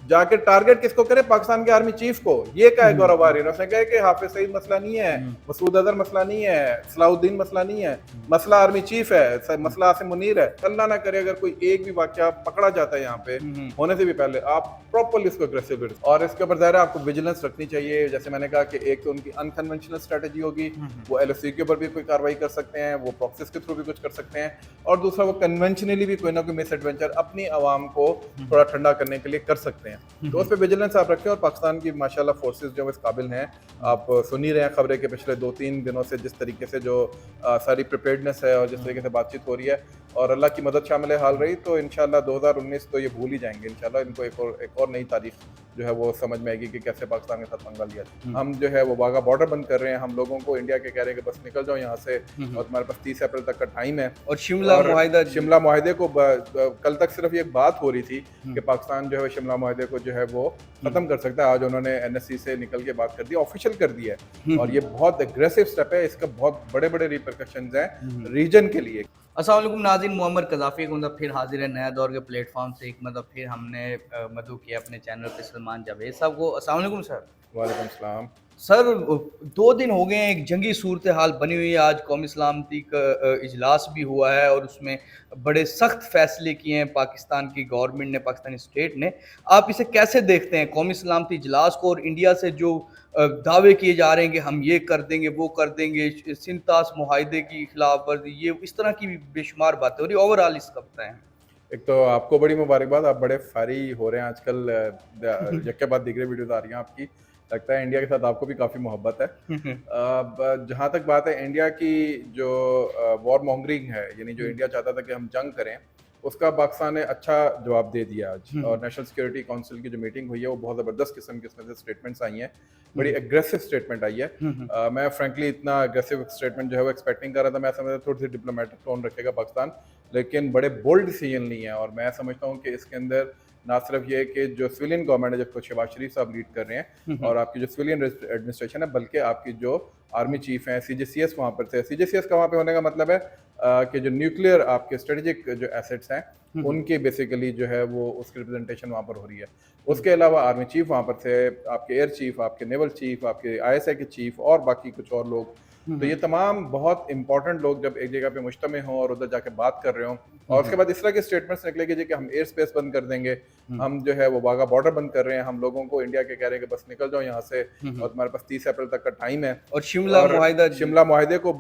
जाके टारगेट किसको करे, पाकिस्तान के आर्मी चीफ को। ये क्या है गौरव आर्यन, उसने कहा कि हाफिज सईद मसला नहीं है, मसूद अजहर मसला नहीं है, सलाउद्दीन मसला नहीं है, मसला आर्मी चीफ है, मसला आसिम मुनीर है। अल्लाह ना करे अगर कोई एक भी वाकया पकड़ा जाता है यहाँ पे होने से भी पहले, आप प्रॉपरली इसको अग्रेसिव, और इसके ऊपर ज़ाहिर है आपको विजिलेंस रखनी चाहिए। जैसे मैंने कहा कि एक तो उनकी अनकन्वेंशनल स्ट्रेटजी होगी, वो LOC के ऊपर भी कोई कार्रवाई कर सकते हैं, वो प्रॉक्सिस के थ्रू भी कुछ कर सकते हैं, और दूसरा वो कन्वेंशनली भी कोई ना कोई मिस एडवेंचर अपनी आवाम को थोड़ा ठंडा करने के लिए कर सकते हैं। तो उस पर विजिलेंस आप रखें, और पाकिस्तान की माशाल्लाह फोर्सेस जो इस काबिल हैं। आप सुन ही रहे हैं खबरें के पिछले 2-3 दिनों से जिस तरीके से जो सारी प्रिपेयर्डनेस है और जिस तरीके से बातचीत हो रही है, और अल्लाह की मदद शामिल हाल रही, तो इंशाल्लाह 2019 तो ये भूल ही जाएंगे। इंशाल्लाह इनको एक और नई तारीख जो है वो समझ में आएगी कि कैसे पाकिस्तान के साथ पंगा लिया। हम जो है वो वाघा बॉर्डर बंद कर रहे हैं, हम लोगों को इंडिया के कह रहे हैं कि बस निकल जाओ यहाँ से, और तुम्हारे पास 30 अप्रैल तक का टाइम है। और शिमला मुआहिदे को कल तक सिर्फ ये बात हो रही थी कि पाकिस्तान जो है शिमला मुआहिदे को जो है वो खत्म कर सकता है। आज उन्होंने NSC से निकल के बात कर दी, ऑफिशियल कर दिया है, और ये बहुत एग्रेसिव स्टेप है। इसका बहुत बड़े बड़े रिपरकशंस हैं रीजन के लिए। अस्सलाम वालेकुम नाज़रीन, मुअम्मर कज़ाफ़ी को मतलब फिर हाजिर है नया दौर के प्लेटफॉर्म से। एक मतलब फिर हमने मदऊ किया अपने चैनल पे सलमान जावेद साहब को। अस्सलाम वालेकुम सर। वालेकुम सलाम सर 2 दिन हो गए हैं, एक जंगी सूरत हाल बनी हुई है। आज कौमी सलामती का इजलास भी हुआ है और उसमें बड़े सख्त फैसले किए हैं पाकिस्तान की गवर्नमेंट ने, पाकिस्तानी स्टेट ने। आप इसे कैसे देखते हैं कौमी सलामती इजलास को, और इंडिया से जो दावे किए जा रहे हैं कि हम ये कर देंगे वो कर देंगे, सिंतास मुआहदे की खिलाफ वर्जी, ये इस तरह की भी बेशुमार बातें हो रही, ओवरऑल इसका बताएं। एक तो आपको बड़ी मुबारकबाद, आप बड़े फारी हो रहे हैं आजकल, यके बाद दिगरे वीडियोस आ रही हैं आपकी। लगता है इंडिया के साथ आपको भी काफ़ी मोहब्बत है। जहाँ तक बात है इंडिया की, जो वॉर मॉन्गरिंग है, यानी जो इंडिया चाहता था कि हम जंग करें, उसका पाकिस्तान ने अच्छा जवाब दे दिया आज। और नेशनल सिक्योरिटी काउंसिल की जो मीटिंग हुई है वो बहुत ज़बरदस्त किस्म की उसमें से स्टेटमेंट्स आई हैं, बड़ी एग्रेसिव स्टेटमेंट आई है। मैं फ्रेंकली इतना एग्रेसिव स्टेटमेंट जो है वो एक्सपेक्ट नहीं कर रहा था। मैं समझता थोड़ी सी डिप्लोमेटिक टोन रखेगा पाकिस्तान, लेकिन बड़े बोल्ड डिसीजन लिए हैं। और मैं समझता हूँ कि इसके अंदर ना सिर्फ ये कि जो सिविलियन गवर्नमेंट है, जिसको शहबाज शरीफ साहब लीड कर रहे हैं, और आपकी जो सिविलियन एडमिनिस्ट्रेशन है, बल्कि आपकी जो आर्मी चीफ हैं, CJCS वहाँ पर थे। CJCS का वहाँ पे होने का मतलब है कि जो न्यूक्लियर आपके स्ट्रेटेजिक जो एसेट्स हैं, उनके बेसिकली जो है वो उसकी रिप्रेजेंटेशन वहाँ पर हो रही है। उसके अलावा आर्मी चीफ वहाँ पर थे, आपके एयर चीफ, आपके नेवल चीफ, आपके ISI के चीफ, और बाकी कुछ और लोग। तो ये तमाम बहुत इंपॉर्टेंट लोग जब एक जगह पे मुश्तमे हों और उधर जाके बात कर रहे हों, और उसके बाद इस तरह के स्टेटमेंट्स निकलेंगे कि हम एयर स्पेस बंद कर देंगे, हम जो है वो वाघा बॉर्डर बंद कर रहे हैं, हम लोगों को इंडिया के कह रहे हैं कि बस निकल जाओ यहाँ से, और तुम्हारे पास 30 अप्रैल तक का टाइम है। और शिमला मुआहिदे को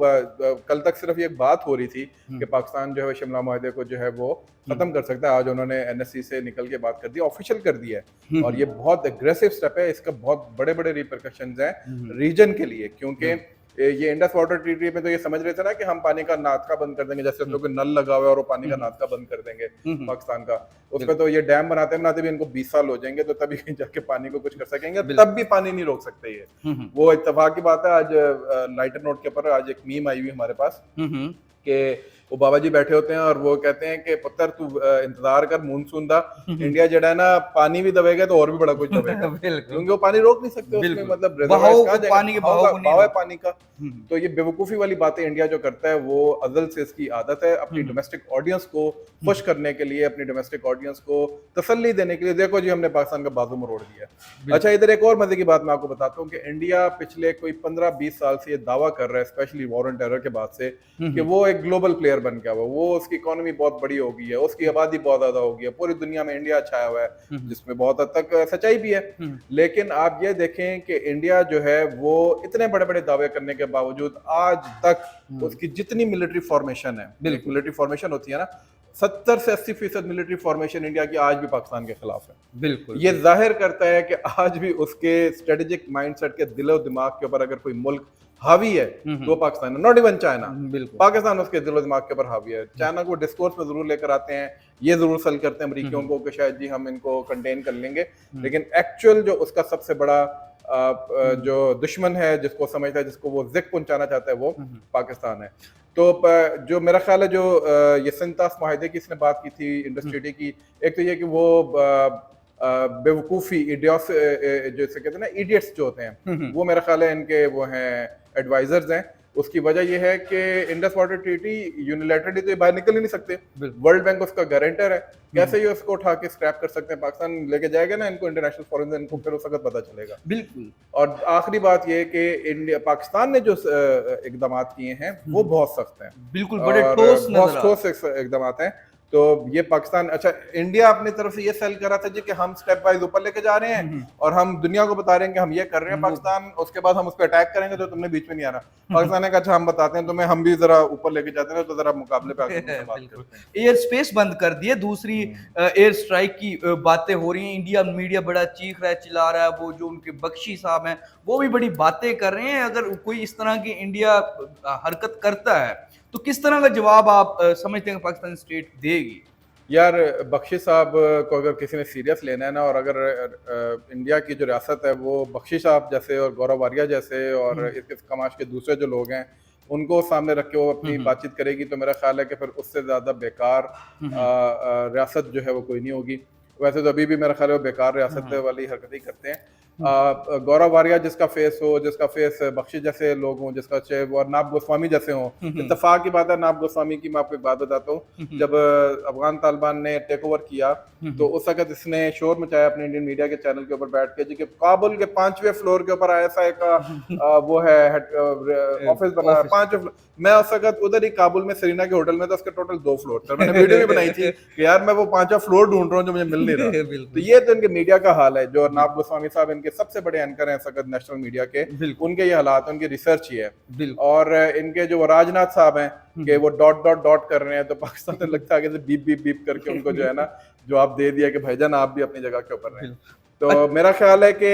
कल तक सिर्फ ये बात हो रही थी कि पाकिस्तान जो है शिमला मुआहिदे को जो है वो खत्म कर सकता है। आज उन्होंने NSC से निकल के बात कर दी, ऑफिशियल कर दिया है, और ये बहुत एग्रेसिव स्टेप है। इसका बहुत बड़े बड़े रिपरकशंस हैं रीजन के लिए, क्योंकि ये इंडस वाटर ट्रीटी में तो ये समझ रहे थे ना कि हम पानी का नादका बंद कर देंगे, जैसे लोग नल लगा हुआ है और वो पानी का नादका बंद कर देंगे पाकिस्तान का। उसमें तो ये डैम बनाते भी इनको 20 साल हो जाएंगे, तो तभी कहीं जाके पानी को कुछ कर सकेंगे, तब भी पानी नहीं रोक सकते ये। वो इत्तेफाक की बात है। आज लाइटर नोट के ऊपर आज एक मीम आई हुई हमारे पास कि वो बाबा जी बैठे होते हैं और वो कहते हैं कि पुत्र तू इंतजार कर मूनसून दा, इंडिया जड़ा है ना पानी भी दबेगा तो और भी बड़ा कुछ दबेगा, क्योंकि वो पानी रोक नहीं सकते। उसमें मतलब बहाव है पानी का। तो ये बेवकूफ़ी वाली बातें इंडिया जो करता है, वो अज़ल से इसकी आदत है अपनी डोमेस्टिक ऑडियंस को खुश करने के लिए, अपनी डोमेस्टिक ऑडियंस को तसल्ली देने के लिए। देखो जी, हमने पाकिस्तान का बाजू मरोड़ दिया। अच्छा, इधर एक और मजे की बात मैं आपको बताता हूँ कि इंडिया पिछले कोई 15-20 साल से ये दावा कर रहा है, स्पेशली वॉर ऑन टेरर के बाद से, कि वो एक ग्लोबल प्लेयर बन गया हुआ, वो उसकी इकोनॉमी बहुत बड़ी हो गई है, उसकी आबादी बहुत ज्यादा हो गई है, पूरी दुनिया में इंडिया छाया हुआ है, जिसमें बहुत हद तक सच्चाई भी है। लेकिन आप ये देखें कि इंडिया जो है वो इतने बड़े बड़े दावे करने के बावजूद आज तक उसकी जितनी मिलिट्री फॉर्मेशन है, मिलिट्री फॉर्मेशन होती है ना, 70 से 80% मिलिट्री फॉर्मेशन इंडिया की आज भी पाकिस्तान के खिलाफ है। बिल्कुल, ये जाहिर करता है कि आज भी उसके स्ट्रेटेजिक माइंडसेट के दिलो दिमाग के ऊपर अगर कोई मुल्क हावी है तो पाकिस्तान है, नॉट इवन चाइना। पाकिस्तान उसके दिलो दिमाग के ऊपर हावी है। चाइना को डिस्कोर्स में जरूर लेकर आते हैं, ये जरूर सल करते हैं अमरीकियों को कि शायद जी हम इनको कंटेन कर लेंगे, लेकिन एक्चुअल जो उसका सबसे बड़ा जो दुश्मन है, जिसको समझता है, जिसको वो जिक पहुंचाना चाहता है, वो पाकिस्तान है। तो जो मेरा ख्याल है, जो ये सिंतास माहिदे की इसने बात की थी इंडस्ट्री की, एक तो ये कि वो बेवकूफ़ी इडियट्स जैसे कहते हैं ना, इडियट्स जो होते हैं, वो मेरा ख्याल है इनके वो हैं एडवाइजर्स हैं। उसकी वजह यह है कि इंडस वाटर ट्रीटी यूनिलैटरली तो ये बाहर निकल ही नहीं सकते, वर्ल्ड बैंक उसका गारंटर है, कैसे ये उसको उठा के स्क्रैप कर सकते हैं? पाकिस्तान लेके जाएगा ना इनको इंटरनेशनल फोरम में, इनको फिर उस वक्त पता चलेगा। बिल्कुल। और आखिरी बात ये कि इंडिया पाकिस्तान ने जो इकदाम किए हैं वो बहुत सख्त हैं, बिल्कुल बड़े और ठोस नजर बहुत ठोस इकदाम हैं। तो ये पाकिस्तान, अच्छा इंडिया अपनी तरफ से ये सेल कर रहा था जी कि हम स्टेप वाइज ऊपर लेके जा रहे हैं और हम दुनिया को बता रहे हैं कि हम ये कर रहे हैं, पाकिस्तान उसके बाद हम उस पर अटैक करेंगे तो तुमने बीच में नहीं आना। पाकिस्तान ने कहा अच्छा हम बताते हैं तुम्हें, हम भी जरा ऊपर लेके जाते हैं, तो जरा मुकाबले पे आके तुमसे बात करते हैं। एयर स्पेस बंद कर दिए, दूसरी एयर स्ट्राइक की बातें हो रही हैं, इंडिया मीडिया बड़ा चीख रहा है, चिल्ला रहा है, वो जो उनके बख्शी साहब हैं वो भी बड़ी बातें कर रहे हैं। अगर कोई इस तरह की इंडिया हरकत करता है तो किस तरह का जवाब आप समझते हैं पाकिस्तान स्टेट देगी? यार बख्शी साहब को अगर किसी ने सीरियस लेना है ना, और अगर इंडिया की जो रियासत है वो बख्शी साहब जैसे और गौरव वारिया जैसे और इसके कमाश के दूसरे जो लोग हैं उनको सामने रख के वो अपनी बातचीत करेगी, तो मेरा ख्याल है कि फिर उससे ज़्यादा बेकार रियासत जो है वो कोई नहीं होगी। वैसे तो अभी भी मेरा ख्याल है वो बेकार रियासत वाली हरकत ही करते हैं। गौरव वारिया जिसका फेस हो, जिसका फेस बख्शी जैसे लोग हों, जिसका चाहे वो नाब गोस्वामी जैसे हों, इत्तेफाक की बात है नाब गोस्वामी की, मैं आपको एक बात बताता हूँ, जब अफगान तालिबान ने टेक ओवर किया तो उस वक्त इसने शोर मचाया अपने इंडियन मीडिया के चैनल के ऊपर बैठ के जी कि काबुल के 5वें फ्लोर के ऊपर ISI का वो है ऑफिस बना है 5वें फ्लोर। मैं उस वक्त उधर ही काबुल में सरीना के होटल में था, उसके टोटल 2 फ्लोर थे। मैंने वीडियो भी बनाई थी कि यार मैं वो 5वां फ्लोर ढूंढ रहा हूँ जो मुझे मिल नहीं रहा। तो ये तो इनके मीडिया का हाल है, जो नाब गोस्वामी साहब इनके सबसे बड़े एंकर हैं इस वक्त नेशनल मीडिया के, उनके ये हालात, उनकी रिसर्च ही है। और इनके जो राजनाथ साहब हैं कि वो डॉट डॉट डॉट कर रहे हैं, तो पाकिस्तान में लगता है आगे से बीप बीप बीप करके उनको जो है ना जवाब दे दिया कि भाईजान आप भी अपनी जगह के ऊपर रहें। तो मेरा ख्याल है कि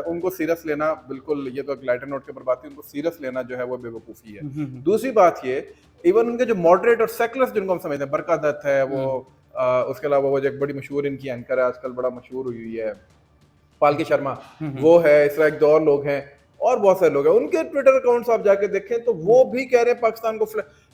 उनको सीरियस लेना बिल्कुल, ये तो एक लाइटर नोट के ऊपर बात है, उनको सीरियस लेना जो है वो बेवकूफ़ी है। दूसरी बात ये, इवन उनके जो मॉडरेट और सेकुलर जिनको हम समझते हैं, बरका दत्त है वो, उसके अलावा वो जो एक बड़ी मशहूर इनकी एंकर है आजकल बड़ा मशहूर हुई है पालकी शर्मा, वो है, इस तरह एक दो और लोग हैं और बहुत सारे लोग हैं, उनके ट्विटर अकाउंट्स आप जाके देखें तो वो भी कह रहे हैं पाकिस्तान को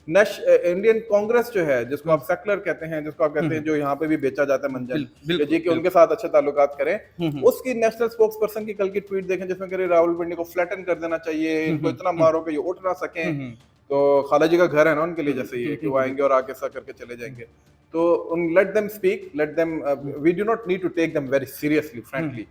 इंडियन कांग्रेस जो है, जिसको आप सेकुलर कहते हैं, जिसको आप कहते हैं जो यहाँ पे भी बेचा जाता है मंजन, जी कि उनके साथ अच्छे ताल्लुकात करें, उसकी नेशनल स्पोक्स पर्सन की कल की ट्वीट देखें जिसमें कह रहे रावलपिंडी को फ्लैटन कर देना चाहिए, इनको इतना मारो कि ये उठ ना सकें। तो खाला जी का घर है ना उनके लिए, जैसे ये कि वो आएंगे और आके ऐसा करके चले जाएंगे। तो let them speak, let them, we do not need to take them very seriously frankly.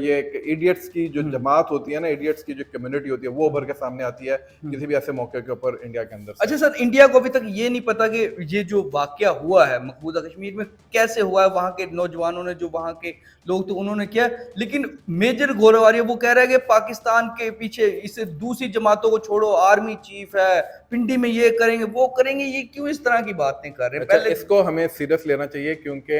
ये एक इडियट्स की जो जमात होती है ना, इडियट्स की जो कम्युनिटी होती है वो उभर के सामने आती है किसी भी ऐसे मौके के ऊपर इंडिया के अंदर। अच्छा सर, इंडिया को अभी तक ये नहीं पता कि ये जो वाकया हुआ है मकबूजा कश्मीर में कैसे हुआ है, वहां के नौजवानों ने, जो वहां के लोग थे उन्होंने किया, लेकिन मेजर गौरव वारिया वो कह रहा है कि पाकिस्तान के पीछे इस दूसरी जमातों को छोड़ो, आर्मी चीफ है, पिंडी में ये करेंगे वो करेंगे, ये क्यों इस तरह की बातें कर रहे हैं? पहले इसको हमें सीरियस लेना चाहिए क्योंकि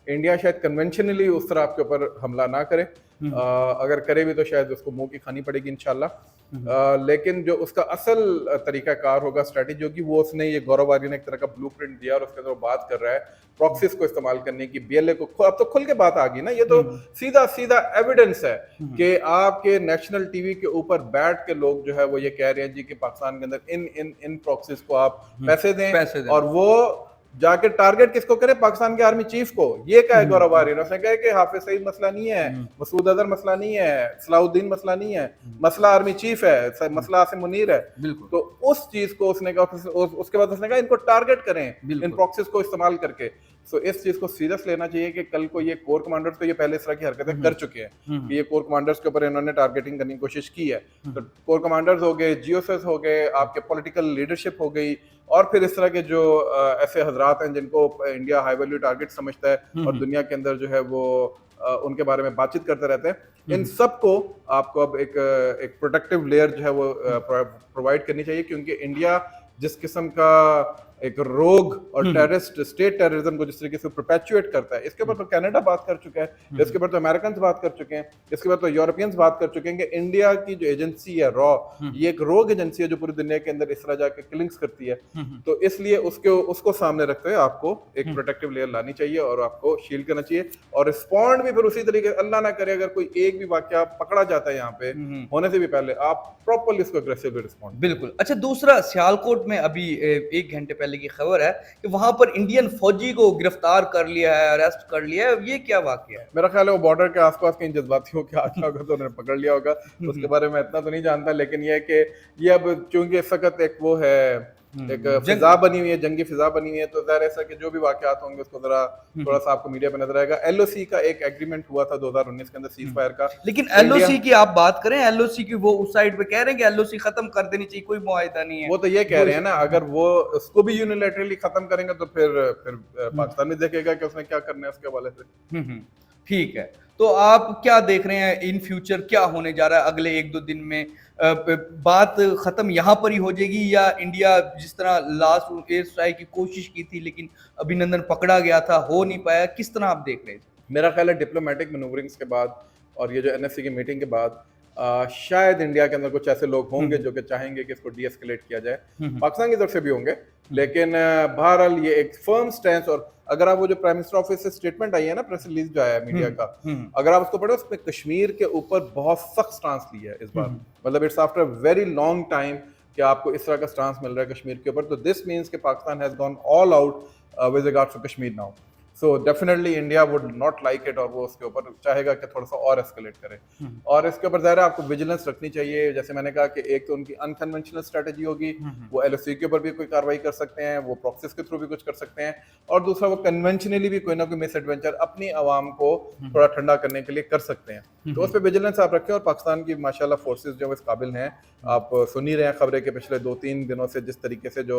इंडिया शायद कन्वेंशनली उस तरह आपके ऊपर हमला ना करे, अगर करे भी तो शायद उसको मुंह की खानी पड़ेगी इंशाल्लाह। लेकिन जो उसका असल तरीकाकार होगा, स्ट्रेटेजी होगी, वो उसने ये गौरव वारिया ने एक तरह का ब्लूप्रिंट दिया और उसके अंदर बात कर रहा है प्रॉक्सीज को इस्तेमाल करने की, BLA को। अब तो खुल के बात आ गई ना, ये तो सीधा सीधा एविडेंस है कि आपके नेशनल टीवी के ऊपर बैठ के लोग जो है वो ये कह रहे हैं जी कि पाकिस्तान के अंदर इन इन इन प्रॉक्सीज को आप पैसे दें और वो जाके टारगेट किसको करे, पाकिस्तान के आर्मी चीफ को। ये क्या है गौरव वारिया ने, उसने कहा कि हाफिज सईद मसला नहीं है, मसूद अजहर मसला नहीं है, सलाउद्दीन मसला नहीं है, मसला आर्मी चीफ है, मसला आसिम मुनीर है। तो उस चीज को उसने कहा, उसके बाद उसने कहा इनको टारगेट करें इन प्रॉक्सीज को इस्तेमाल करके। सो इस चीज को सीरियस लेना चाहिए कि कल को ये कोर कमांडर्स तो ये पहले इस तरह की हरकतें कर चुके हैं कि ये कोर कमांडर्स के ऊपर इन्होंने टारगेटिंग करने की कोशिश की है। तो कोर कमांडर्स हो गए, GOCs हो गए, आपके पॉलिटिकल लीडरशिप हो गई, और फिर इस तरह के जो ऐसे हजरात हैं जिनको इंडिया हाई वैल्यू टारगेट समझता है और दुनिया के अंदर जो है वो उनके बारे में बातचीत करते रहते हैं, इन सब को आपको अब एक प्रोटेक्टिव लेयर जो है वो प्रोवाइड करनी चाहिए। क्योंकि इंडिया जिस किस्म का एक रोग और टेररिस्ट स्टेट टेररिज्म को जिस तरीके से परपेचुएट करता है, इसके ऊपर तो कनाडा बात कर चुका है, इसके ऊपर तो अमेरिकन बात कर चुके हैं, इसके बाद तो यूरोपियंस बात कर चुके हैं कि इंडिया की जो एजेंसी है रॉ, ये एक रोग एजेंसी है जो पूरी दुनिया के अंदर इस तरह जाके किलिंग्स करती है। तो इसलिए उसको सामने रखते हुए आपको एक प्रोटेक्टिव लेयर लानी चाहिए और आपको शील्ड करना चाहिए और रिस्पॉन्ड भी फिर उसी तरीके, अल्लाह ना करे अगर कोई एक भी वाकया पकड़ा जाता है यहाँ पे होने से भी पहले, आप प्रॉपरली इसको अग्रेसिवली रिस्पॉन्ड। बिल्कुल। अच्छा, दूसरा सियालकोट में अभी 1 घंटे पहले पहले की खबर है कि वहां पर इंडियन फौजी को गिरफ्तार कर लिया है, अरेस्ट कर लिया है। ये क्या वाकया है? मेरा ख्याल है वो बॉर्डर के आसपास कहीं जज्बातियों के आ गया होगा तो उन्होंने पकड़ लिया होगा। उसके बारे में इतना तो नहीं जानता, लेकिन ये है कि ये अब चूंकि इस वक्त एक वो है, एक फिजा बनी हुई है, जंगी फिजा बनी हुई है, तो ज़ाहिर है कि जो भी वाकयात होंगे उसको जरा थोड़ा सा आपको मीडिया पे नजर आएगा। एलओसी का एक एग्रीमेंट हुआ था 2019 के अंदर सीज फायर का। लेकिन तो इंडिया, एलओसी की आप बात करें, एलओसी की वो उस साइड पे कह रहे हैं कि एलओसी खत्म कर देनी चाहिए, कोई मुआहिदा नहीं है। वो तो ये कह रहे हैं ना, अगर वो उसको भी यूनिलैटरली खत्म करेंगे तो फिर पाकिस्तान भी देखेगा कि उसने क्या करना है उसके हवाले से। ठीक है। तो आप क्या देख रहे हैं इन फ्यूचर क्या होने जा रहा है अगले 1-2 दिन में? बात खत्म यहाँ पर ही हो जाएगी या इंडिया जिस तरह लास्ट एयर स्ट्राइक की कोशिश की थी लेकिन अभिनंदन पकड़ा गया था, हो नहीं पाया, किस तरह आप देख रहे हैं? मेरा ख्याल है डिप्लोमेटिक मैनूवरिंग्स के बाद और ये जो एनएससी की मीटिंग के बाद शायद इंडिया के अंदर कुछ ऐसे लोग होंगे जो कि चाहेंगे कि इसको डीएस्केलेट किया जाए। पाकिस्तान की तरफ से भी होंगे, लेकिन बहरहाल ये एक फर्म स्टैंड। और अगर आप वो जो प्राइम मिनिस्टर ऑफिस से स्टेटमेंट आई है ना, प्रेस रिलीज जो आया है मीडिया का, अगर आप उसको पढ़ो, उसमें कश्मीर के ऊपर बहुत सख्त स्टांस लिया है इस बार। मतलब it's after very long time कि आपको इस तरह का स्टांस मिल रहा है कश्मीर के ऊपर। तो दिस मीन्स कि Pakistan has gone all out with regards to Kashmir now. So definitely India would not like it, और वो उसके ऊपर चाहेगा कि थोड़ा सा और एस्केलेट करे। और इसके ऊपर ज़ाहिर है आपको विजिलेंस रखनी चाहिए। जैसे मैंने कहा कि एक तो उनकी अनकन्वेंशनल स्ट्रेटजी होगी, वो एलओसी के ऊपर भी कोई कार्रवाई कर सकते हैं, वो प्रॉक्सीज के थ्रू भी कुछ कर सकते हैं, और दूसरा वो कन्वेंशनली भी कोई ना कोई मिस एडवेंचर अपनी आवाम को थोड़ा ठंडा करने के लिए कर सकते हैं। तो उस पर विजिलेंस आप रखें। और पाकिस्तान की माशाल्लाह फोर्सेज जो इस काबिल हैं, आप सुन ही रहे हैं खबरें के पिछले 2-3 दिनों से जिस तरीके से जो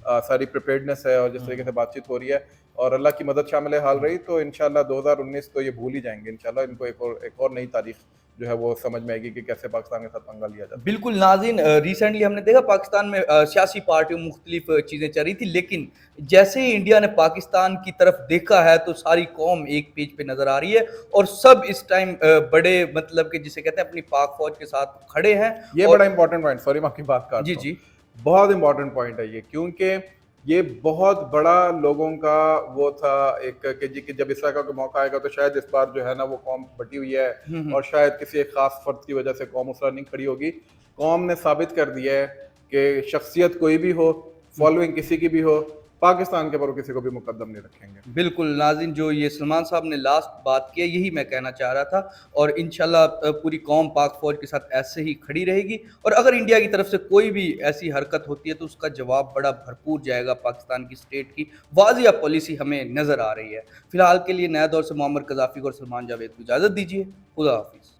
सारी प्रिपेयर्डनेस है और जिस तरीके से बातचीत हो रही है, और अल्लाह की मदद शामिल हाल रही, तो इंशाल्लाह 2019 तो ये भूल ही जाएंगे। इंशाल्लाह इनको एक और नई तारीख जो है वो समझ में आएगी कि कैसे पाकिस्तान के साथ पंगा लिया जाता है। बिल्कुल नाज़रीन, रिसेंटली हमने देखा पाकिस्तान में सियासी पार्टियों मुख्तलिफ चीज़ें चल रही थी, लेकिन जैसे ही इंडिया ने पाकिस्तान की तरफ देखा है तो सारी कौम एक पेज पे नज़र आ रही है और सब इस टाइम बड़े मतलब कि जिसे कहते हैं अपनी पाक फौज के साथ खड़े हैं। ये और बड़ा इंपॉर्टेंट पॉइंट, सॉरी मैं आपकी बात काट जी रहा हूं। जी बहुत इंपॉर्टेंट पॉइंट है ये, क्योंकि ये बहुत बड़ा लोगों का वो था एक कि जी कि जब इस तरह का मौका आएगा तो शायद इस बार जो है ना वो कौम बटी हुई है, और शायद किसी एक खास फर्द की वजह से कौम उस तरह नहीं खड़ी होगी। कौम ने साबित कर दिया है कि शख्सियत कोई भी हो, फॉलोइंग किसी की भी हो, पाकिस्तान के ऊपर किसी को भी मुकद्दम नहीं रखेंगे। बिल्कुल नाज़रीन, जो ये सलमान साहब ने लास्ट बात की है यही मैं कहना चाह रहा था, और इंशाल्लाह पूरी कौम पाक फौज के साथ ऐसे ही खड़ी रहेगी, और अगर इंडिया की तरफ से कोई भी ऐसी हरकत होती है तो उसका जवाब बड़ा भरपूर जाएगा। पाकिस्तान की स्टेट की वाज़िया पॉलिसी हमें नज़र आ रही है। फिलहाल के लिए नया दौर से मोहम्मद कज़ाफ़ी को और सलमान जावेद को इजाज़त दीजिए। खुदा हाफिज़।